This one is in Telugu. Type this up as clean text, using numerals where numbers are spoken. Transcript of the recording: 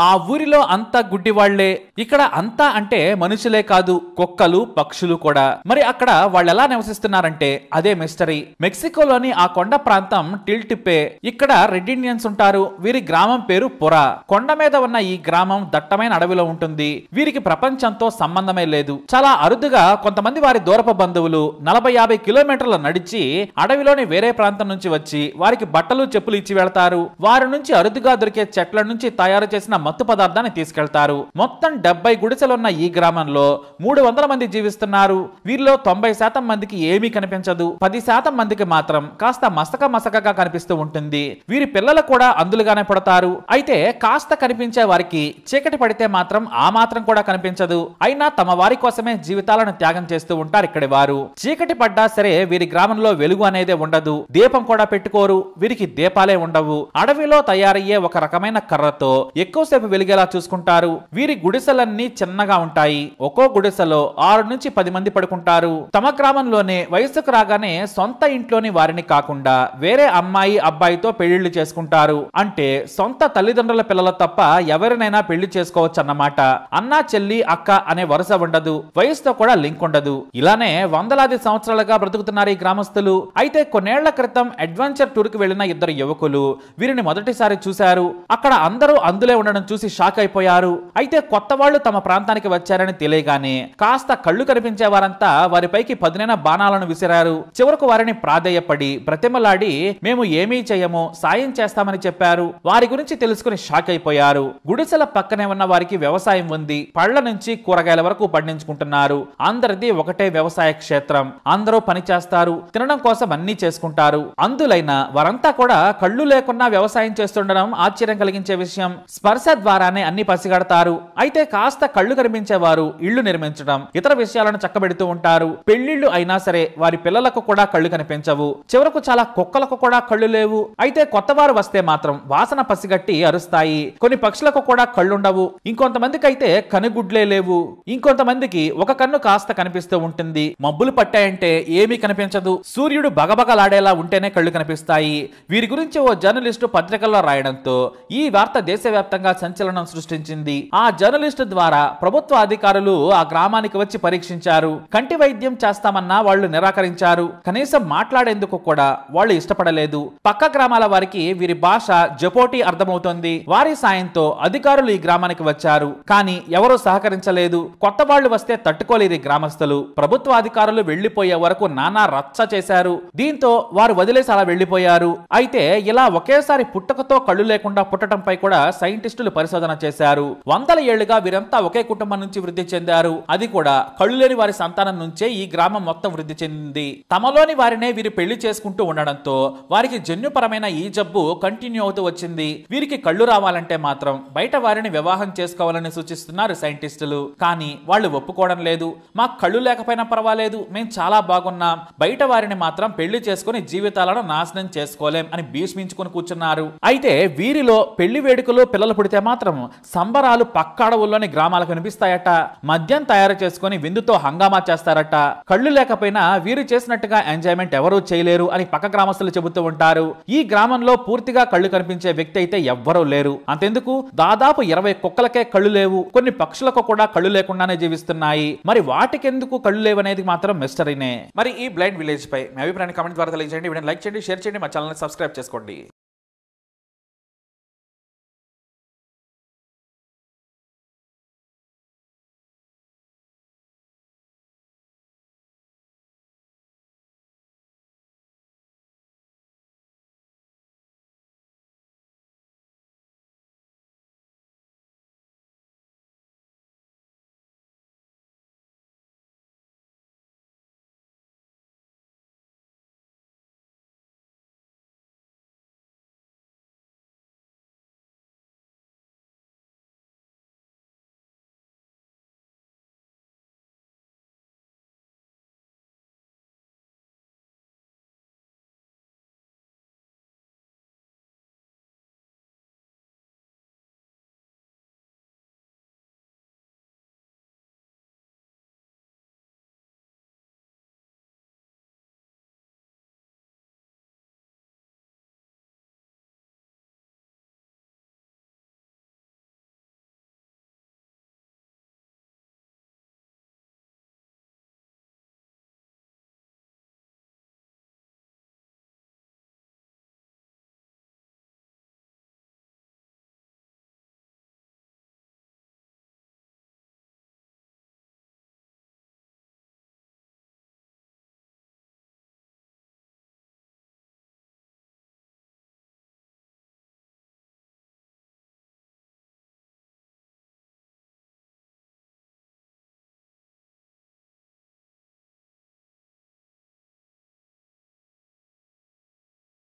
ఆ ఊరిలో అంతా గుడ్డివాళ్లే. ఇక్కడ అంతా అంటే మనుషులే కాదు, కుక్కలు పక్షులు కూడా. మరి అక్కడ వాళ్ళు ఎలా నివసిస్తున్నారంటే అదే మిస్టరీ. మెక్సికోలోని ఆ కొండ ప్రాంతం టిల్టిపే. ఇక్కడ రెడ్ ఇండియన్స్ ఉంటారు. వీరి గ్రామం పేరు పురా. కొండ మీద ఉన్న ఈ గ్రామం దట్టమైన అడవిలో ఉంటుంది. వీరికి ప్రపంచంతో సంబంధమే లేదు. చాలా అరుదుగా కొంతమంది వారి దూరపు బంధువులు 40-50 కిలోమీటర్లు నడిచి అడవిలోని వేరే ప్రాంతం నుంచి వచ్చి వారికి బట్టలు చెప్పులు ఇచ్చి వెళ్తారు. వారి నుంచి అరుదుగా దొరికే చెట్ల నుంచి తయారు చేసిన మత్తు పదార్థాన్ని తీసుకెళ్తారు. మొత్తం 70 గుడిసెలున్న ఈ గ్రామంలో 300 మంది జీవిస్తున్నారు. వీరిలో 90% మందికి ఏమీ కనిపించదు. 10% మందికి మాత్రం కాస్త మసకగా కనిపిస్తూ ఉంటుంది. వీరి పిల్లలు కూడా అందులుగానే పడతారు. అయితే కాస్త కనిపించే వారికి చీకటి పడితే మాత్రం ఆ మాత్రం కూడా కనిపించదు. అయినా తమ వారి కోసమే జీవితాలను త్యాగం చేస్తూ ఉంటారు ఇక్కడి వారు. చీకటి పడ్డా సరే వీరి గ్రామంలో వెలుగు అనేదే ఉండదు. దీపం కూడా పెట్టుకోరు. వీరికి దీపాలే ఉండవు. అడవిలో తయారయ్యే ఒక రకమైన కర్రతో ఎక్కువసేపు వెలిగేలా చూసుకుంటారు. వీరి గుడిసెలన్నీ చిన్నగా ఉంటాయి. ఒక్కో గుడిసెలో 6 నుంచి 10 మంది పడుకుంటారు. తమ గ్రామంలోనే వయసుకు రాగానే సొంత ఇంట్లోని వారిని కాకుండా వేరే అమ్మాయి అబ్బాయితో పెళ్లిళ్లు చేసుకుంటారు. అంటే సొంత తల్లిదండ్రుల పిల్లలు తప్ప ఎవరినైనా పెళ్లి చేసుకోవచ్చు అన్నమాట. అన్నా చెల్లి అక్క అనే వరుస ఉండదు. వయసుతో కూడా లింక్ ఉండదు. ఇలానే వందలాది సంవత్సరాలుగా బ్రతుకుతున్నారు ఈ గ్రామస్తులు. అయితే కొన్నేళ్ల క్రితం అడ్వెంచర్ టూర్ కు వెళ్లిన 2 యువకులు వీరిని మొదటిసారి చూశారు. అక్కడ అందరూ అందులే ఉండడం చూసి షాక్ అయిపోయారు. అయితే కొత్త వాళ్ళు తమ ప్రాంతానికి వచ్చారని తెలియగానే కాస్త కళ్ళు కనిపించే వారంతా వారిపైకి పదునైన బాణాలను విసిరారు. చివరకు వారిని ప్రాధేయపడి బ్రతిమలాడి మేము ఏమీ చేయము, సాయం చేస్తామని చెప్పారు. వారి గురించి తెలుసుకుని షాక్ అయిపోయారు. గుడిసెల పక్కనే ఉన్న వారికి వ్యవసాయం ఉంది. పళ్ల నుంచి కూరగాయల వరకు పండించుకుంటున్నారు. అందరిది ఒకటే వ్యవసాయ క్షేత్రం. అందరూ పని చేస్తారు. తినడం కోసం అన్ని చేసుకుంటారు. అందులైన వారంతా కూడా కళ్ళు లేకున్నా వ్యవసాయం చేస్తుండడం ఆశ్చర్యం కలిగించే విషయం. స్పర్శ ద్వారానే అన్ని పసిగడతారు. అయితే కాస్త కళ్ళు కనిపించేవారు ఇళ్లు నిర్మించడం, ఇతర విషయాలను చక్కబెడుతూ ఉంటారు. పెళ్లిళ్లు అయినా సరే వారి పిల్లలకు కూడా కళ్ళు కనిపించవు. చివరకు చాలా కుక్కలకు కూడా కళ్ళు లేవు. అయితే కొత్త వారు వస్తే మాత్రం వాసన పసిగట్టి అరుస్తాయి. కొన్ని పక్షులకు కూడా కళ్ళుండవు. ఇంకొంతమందికి అయితే కనుగుడ్లే లేవు. ఇంకొంతమందికి ఒక కన్ను కాస్త కనిపిస్తూ ఉంటుంది. మబ్బులు పట్టాయంటే ఏమీ కనిపించదు. సూర్యుడు బగబగలాడేలా ఉంటేనే కళ్ళు కనిపిస్తాయి. వీరి గురించి ఓ జర్నలిస్టు పత్రికల్లో రాయడంతో ఈ వార్త దేశవ్యాప్తంగా సంచలనం సృష్టించింది. ఆ జర్నలిస్టు ద్వారా ప్రభుత్వ అధికారులు ఆ గ్రామానికి వచ్చి పరీక్షించారు. కంటి వైద్యం చేస్తామన్నా వాళ్ళు నిరాకరించారు. కనీసం మాట్లాడేందుకు కూడా వాళ్ళు ఇష్టపడలేదు. పక్క గ్రామాల వారికి వీరి భాష జపోటి అర్థమవుతోంది. వారి సాయంతో అధికారులు ఈ గ్రామానికి వచ్చారు. కానీ ఎవరూ సహకరించలేదు. కొత్త వాళ్ళు వస్తే తట్టుకోలేరు గ్రామస్తులు. ప్రభుత్వ అధికారులు వెళ్లిపోయే వరకు నానా రచ్చ చేశారు. దీంతో వారు వదిలేసి అలా వెళ్లిపోయారు. అయితే ఇలా ఒకేసారి పుట్టుకతో కళ్ళు లేకుండా పుట్టడంపై కూడా సైంటిస్టులు పరిశోధన చేశారు. వందల ఏళ్లుగా వీరంతా ఒకే కుటుంబం నుంచి వృద్ధి చెందారు. అది కూడా కళ్ళు లేని వారి సంతానం నుంచే ఈ గ్రామం మొత్తం వృద్ధి చెందింది. తమలోని వారినే వీరు పెళ్లి చేసుకుంటూ ఉండడంతో వారికి జన్యుపరమైన ఈ జబ్బు కంటిన్యూ అవుతూ వచ్చింది. వీరికి కళ్ళు రావాలంటే మాత్రం బయట వారిని వివాహం చేసుకోవాలని సూచిస్తున్నారు సైంటిస్టులు. కానీ వాళ్ళు ఒప్పుకోవడం లేదు. మాకు కళ్ళు లేకపోయినా పర్వాలేదు, మేము చాలా బాగున్నాం, బయట వారిని మాత్రం పెళ్లి చేసుకుని జీవితాలను నాశనం చేసుకోలేం అని భీష్మించుకుని కూర్చున్నారు. అయితే వీరిలో పెళ్లి వేడుకలు పిల్లలు పుడితే మాత్రం సంబరాలు పక్క అడవుల్లోని గ్రామాలకు కనిపిస్తాయట. మద్యం తయారు చేసుకుని విందుతో హంగామా చేస్తారట. కళ్ళు లేకపోయినా వీరు చేసినట్టుగా ఎంజాయ్మెంట్ ఎవరూ చేయలేరు అని పక్క గ్రామస్తులు చెబుతూ ఉంటారు. ఈ గ్రామంలో పూర్తిగా కళ్ళు కనిపించే వ్యక్తి అయితే ఎవ్వరూ లేరు. అంతెందుకు దాదాపు 20 కుక్కలకే కళ్ళు లేవు. కొన్ని పక్షులకు కూడా కళ్ళు లేకుండానే జీవిస్తున్నాయి. మరి వాటికెందుకు కళ్ళు లేవనేది మాత్రం మిస్టరీనే. మరి ఈ బ్లైండ్ విలేజ్ పై మీ అభిప్రాయాన్ని కామెంట్ ద్వారా తెలియజేయండి. వీడియోని లైక్ చేయండి, షేర్ చేయండి, మా ఛానల్ ని సబ్స్క్రైబ్ చేసుకోండి.